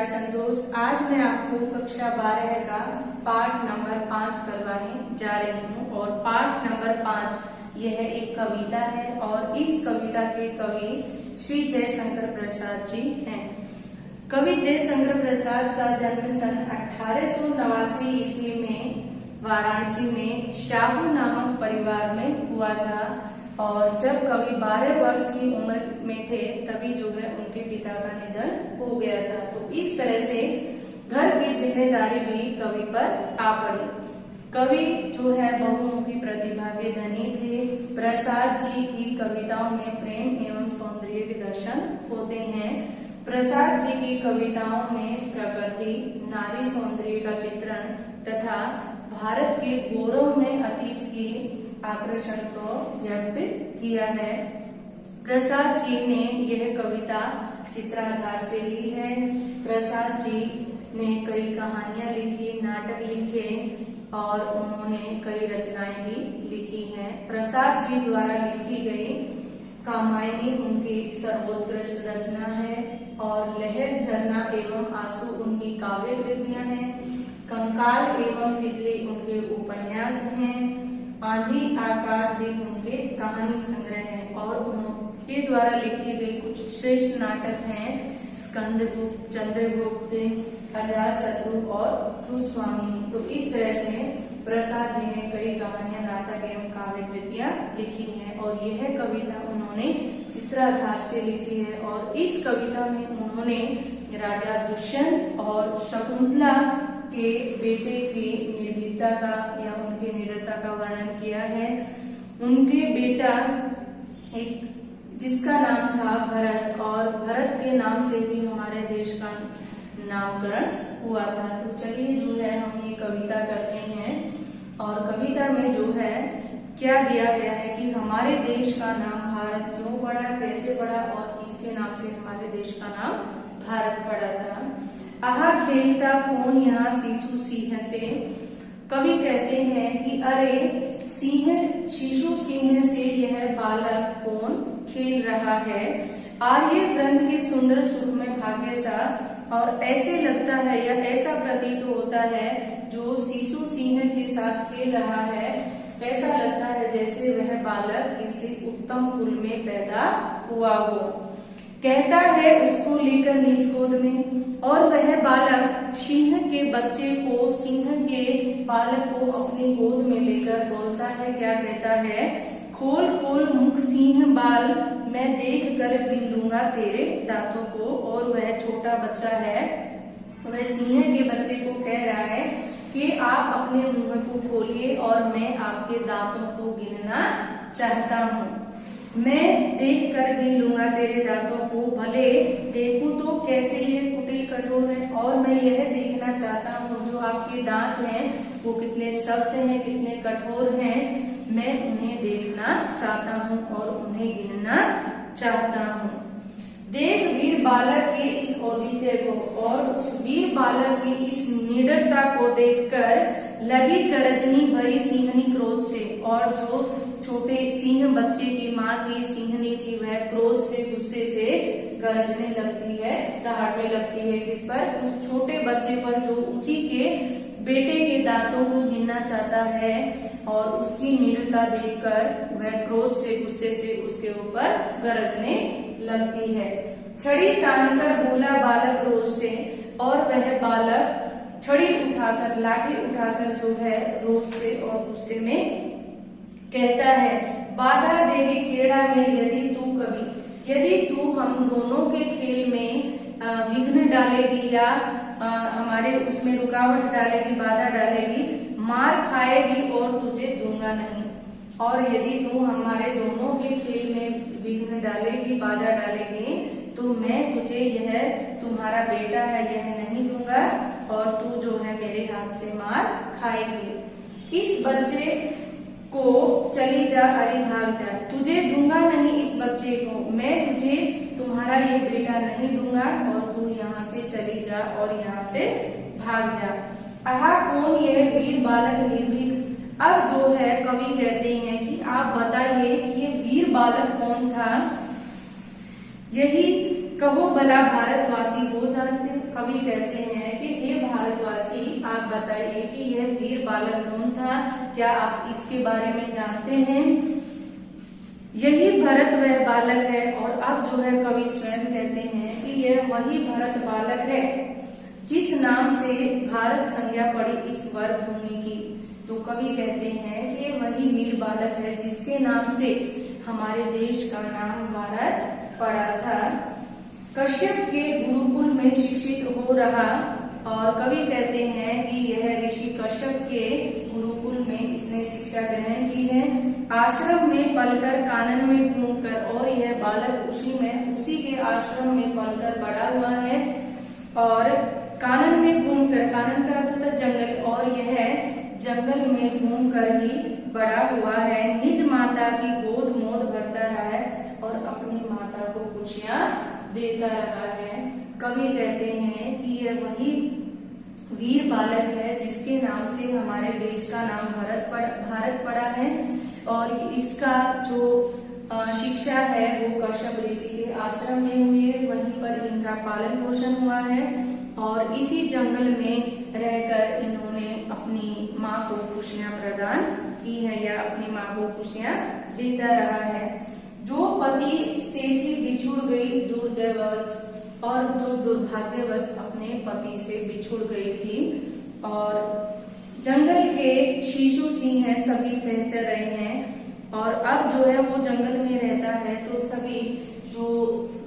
संतोष। आज मैं आपको कक्षा 12 का पाठ नंबर 5 करवाने जा रही हूँ और पाठ नंबर 5 यह एक कविता है और इस कविता के कवि श्री जयशंकर प्रसाद जी हैं। कवि जयशंकर प्रसाद का जन्म सन 1889 ईस्वी में वाराणसी में शाहू नामक परिवार में हुआ था और जब कवि 12 वर्ष की उम्र में थे तभी जो है उनके पिता का निधन हो गया था। तो इस तरह से घर की जिम्मेदारी भी कवि पर आ पड़ी। कवि जो है बहुमुखी प्रतिभा के धनी थे। प्रसाद जी की कविताओं में प्रेम एवं सौंदर्य के दर्शन होते हैं। प्रसाद जी की कविताओं में प्रकृति, नारी सौंदर्य का चित्रण तथा भारत के गौरव में अतीत की आकर्षण को व्यक्त किया है। प्रसाद जी ने यह कविता चित्राधार से ली है। प्रसाद जी ने कई कहानियां लिखी, नाटक लिखे और उन्होंने कई रचनाएं भी लिखी हैं। प्रसाद जी द्वारा लिखी गई कामायनी उनकी सर्वोत्कृष्ट रचना है और लहर, झरना एवं आंसू उनकी काव्य कृतियां हैं। कंकाल एवं तितली उनके उपन्यास हैं। आंधी, आकाश, दिन उनके कहानी संग्रह है और उनके द्वारा लिखे गए कुछ श्रेष्ठ नाटक हैं स्कंदगुप्त, चंद्रगुप्त, अजातशत्रु और ध्रुवस्वामिनी। तो इस तरह से प्रसाद जी ने कई कहानियां, नाटक एवं काव्य कृतियां लिखी हैं और यह कविता उन्होंने चित्राधार से लिखी है और इस कविता में उन्होंने राजा दुष्यंत और शकुंतला के बेटे की निर्भीकता का या उनके निडरता का वर्णन किया है। उनके बेटा एक जिसका नाम था भरत और भरत के नाम से ही हमारे देश का नामकरण हुआ था। तो चलिए जो है हम ये कविता करते हैं और कविता में जो है क्या दिया गया है कि हमारे देश का नाम भारत क्यों पड़ा, कैसे पड़ा और किसके नाम से हमारे देश का नाम भारत पड़ा था। आहा खेलता कौन यहाँ शिशु सिंह से। कवि कहते हैं कि अरे शिशु सिंह से यह बालक कौन खेल रहा है। आर्य ग्रंथ के सुंदर सुख में भाग्य सा और ऐसे लगता है या ऐसा प्रतीत होता है जो शिशु सिंह के साथ खेल रहा है, ऐसा लगता है जैसे वह बालक किसी उत्तम कुल में पैदा हुआ हो। कहता है उसको लेकर निज गोद में और वह बालक सिंह के बच्चे को, सिंह के बालक को अपनी गोद में लेकर बोलता है, क्या कहता है, खोल खोल मुख सिंह बाल, मैं देख कर गिन लूंगा तेरे दांतों को। और वह छोटा बच्चा है, वह सिंह के बच्चे को कह रहा है कि आप अपने मुंह को खोलिए और मैं आपके दांतों को गिनना चाहता हूँ। मैं देख कर गिन लूंगा तेरे दांतों को, भले देखूं तो कैसे ये कुटिल कठोर है और मैं यह देखना चाहता हूँ जो आपके दांत हैं वो कितने सख्त हैं, कितने कठोर हैं। मैं उन्हें देखना चाहता हूँ और उन्हें गिनना चाहता हूँ। देख वीर बालक के इस औदित्य को और उस वीर बालक की इस निडरता को देखकर लगी गरजनी भरी सिंहनी क्रोध से। और जो छोटे सिंह बच्चे की माँ थी, सिंहनी थी, वह क्रोध से, गुस्से से गरजने लगती है, दहाड़ने लगती है किस पर, उस छोटे बच्चे पर जो उसी के बेटे के दांतों को गिनना चाहता है। और उसकी निडरता देखकर वह क्रोध से, गुस्से से उसके ऊपर गरजने लगती है। छड़ी तानकर बोला बालक रोज से और वह बालक छड़ी उठाकर, लाठी उठाकर जो है रोज से और गुस्से में कहता है, बाधा देगी खेड़ा में यदि तू कभी, यदि तू हम दोनों के खेल में विघ्न डालेगी या हमारे उसमें रुकावट डालेगी, बाधा डालेगी, मार खाएगी और तुझे दूंगा नहीं। और यदि तू हमारे दोनों के खेल में विघ्न डालेगी, बाधा डालेगी, तो मैं तुझे यह तुम्हारा बेटा है यह नहीं दूंगा और तू जो है मेरे हाथ से मार खाएगी। इस बच्चे को चली जा, अरे भाग जा, तुझे दूंगा नहीं इस बच्चे को, मैं तुझे तुम्हारा ये बेटा नहीं दूंगा और तू यहाँ से चली जा और यहाँ से भाग जा। आहा कौन यह वीर बालक निर्भीक। अब जो है कवि कहते हैं कि आप बताइए कि ये वीर बालक कौन था। यही कहो भला भारतवासी हो जानते। कवि कहते हैं कि हे भारतवासी, आप बताइए कि यह वीर बालक कौन था, क्या आप इसके बारे में जानते हैं। यही भरत वह बालक है। और अब जो है कवि स्वयं कहते हैं कि यह वही भरत बालक है जिस नाम से भारत संज्ञा पड़ी इस वर भूमि की। तो कवि कहते हैं कि वही वीर बालक है जिसके नाम से हमारे देश का नाम भारत पड़ा था। कश्यप के गुरुकुल में शिक्षित हो रहा। और कवि कहते हैं कि यह ऋषि कश्यप के गुरुकुल में इसने शिक्षा ग्रहण की है। आश्रम में पलकर कानन में घूमकर, और यह बालक उसी के आश्रम में पलकर बड़ा हुआ है। और कानन में घूमकर, कानन का अर्थ होता है जंगल, और यह जंगल में घूमकर ही बड़ा हुआ है। निज माता की गोद मोद भरता रहा है और अपनी माता को खुशियां देता रहा है। कवि कहते हैं कि यह वही वीर बालक है जिसके नाम से हमारे देश का नाम भारत पड़ा है। और इसका जो शिक्षा है वो कश्यप ऋषि के आश्रम में हुई है, वहीं पर इनका पालन पोषण हुआ है। और इसी जंगल में रहकर इन्होंने अपनी माँ को खुशियां प्रदान की है, या अपनी माँ को खुशियां देता रहा है। जो पति से ही बिछुड़ गई दुर्दैवश, और जो दुर्भाग्यवश अपने पति से बिछुड़ गई थी। और जंगल के शिशु सिंह है सभी सहचर रहे हैं। और अब जो है वो जंगल में रहता है, तो सभी जो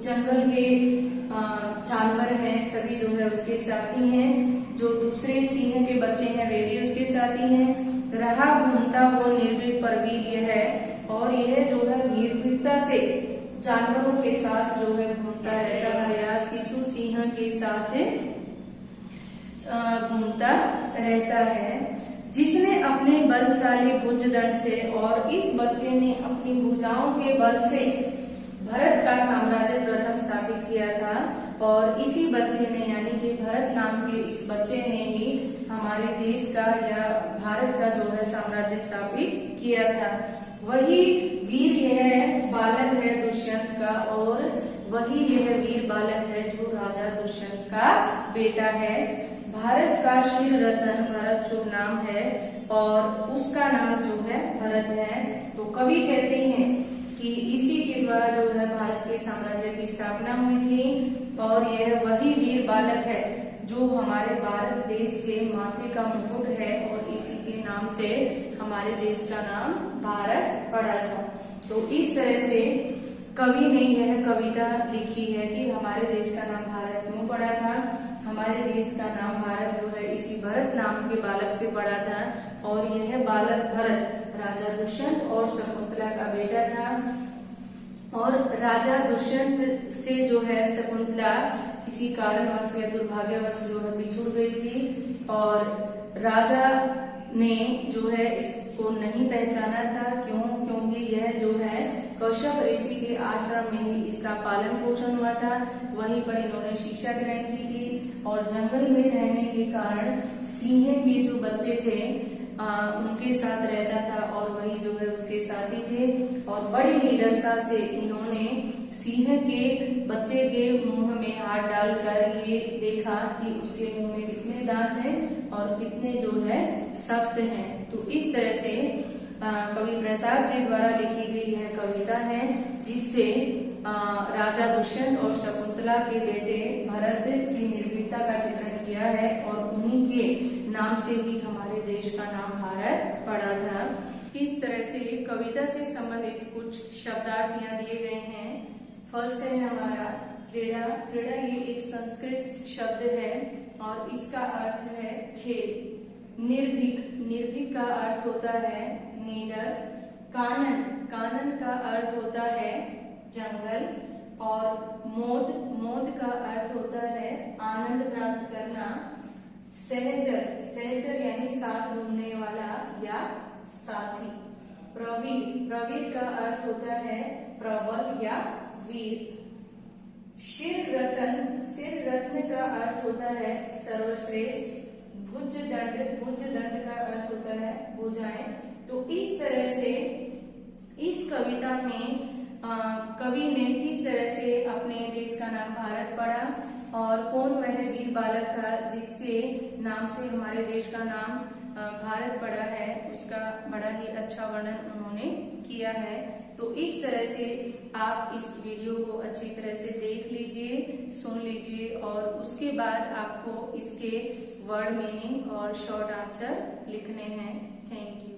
जंगल के जानवर हैं सभी जो है उसके साथी हैं। जो दूसरे सिंह के बच्चे हैं वे भी उसके साथी हैं। रहा घूमता वो निर्भीक पर वीर है। और यह जो है निर्भीकता से जानवरों के साथ जो है घूमता रहता है, या शिशु सिंह के साथ घूमता रहता है। जिसने अपने बलशाली भुजदंड से, और इस बच्चे ने अपनी भुजाओं के बल से भरत का साम्राज्य प्रथम स्थापित किया था। और इसी बच्चे ने, यानी कि भरत नाम के इस बच्चे ने ही हमारे देश का या भारत का जो है साम्राज्य स्थापित किया था। वही वीर यह बालक है दुष्यंत का, और वही यह वीर बालक है जो राजा दुष्यंत का बेटा है। भारत का शील रतन भरत शुभ नाम है, और उसका नाम जो है भरत है। तो कवि कहते हैं कि इसी के द्वारा जो है भारत के साम्राज्य की स्थापना हुई थी। और यह वही वीर बालक है जो हमारे भारत देश के माथे का मुकुट है, और इसी के नाम से हमारे देश का नाम भारत पड़ा था। तो इस तरह से कवि ने यह कविता लिखी है कि हमारे देश का नाम भारत क्यों पड़ा था। हमारे देश का नाम भारत जो है इसी भरत नाम के बालक से पड़ा था। और यह बालक भरत राजा दुष्यंत और शकुंतला का बेटा था। और राजा दुष्यंत से जो है शकुंतला किसी कारणवश या दुर्भाग्यवश जो है बिछुड़ गई थी। और राजा ने जो है इसको नहीं पहचाना था। क्योंकि यह जो है कश्यप ऋषि के आश्रम में ही इसका पालन पोषण हुआ था, वहीं पर इन्होंने शिक्षा ग्रहण की थी। और जंगल में रहने के कारण सिंह के जो बच्चे थे उनके साथ रहता था, और वही जो है उसके साथी थे। और बड़ी निडरता से इन्होंने सिंह के बच्चे के मुंह में हाथ डालकर ये देखा कि उसके मुंह में कितने दांत हैं और कितने जो है सख्त हैं। तो इस तरह से कवि प्रसाद जी द्वारा लिखी गई यह कविता है, जिससे राजा दुष्यंत और शकुंतला के बेटे भरत की निर्भीकता का चित्रण किया है। और उन्हीं के नाम से ही हमारे देश का नाम भारत पड़ा था। इस तरह से कविता से संबंधित कुछ शब्दार्थ यहाँ दिए गए हैं। फर्स्ट है हमारा क्रीड़ा। क्रीड़ा ये एक संस्कृत शब्द है और इसका अर्थ है खेल। निर्भीक, निर्भीक का अर्थ होता है निडर। कानन, कानन का अर्थ होता है जंगल। और मोद, मोद का अर्थ होता है आनंद प्राप्त करना। सहचर, सहचर यानी साथ घूमने वाला या साथी। प्रवीर, प्रवीर का अर्थ होता है प्रबल या वीर। शिर रत्न, शिर रत्न का अर्थ होता है सर्वश्रेष्ठ। भुजदंड, भुजदंड का अर्थ होता है भुजाएं। तो इस तरह से इस कविता में कवि ने किस तरह से अपने देश का नाम भारत पड़ा और कौन वह वीर बालक था जिसके नाम से हमारे देश का नाम भारत पड़ा है, उसका बड़ा ही अच्छा वर्णन उन्होंने किया है। तो इस तरह से आप इस वीडियो को अच्छी तरह से देख लीजिए, सुन लीजिए और उसके बाद आपको इसके वर्ड मीनिंग और शॉर्ट आंसर लिखने हैं। Thank you.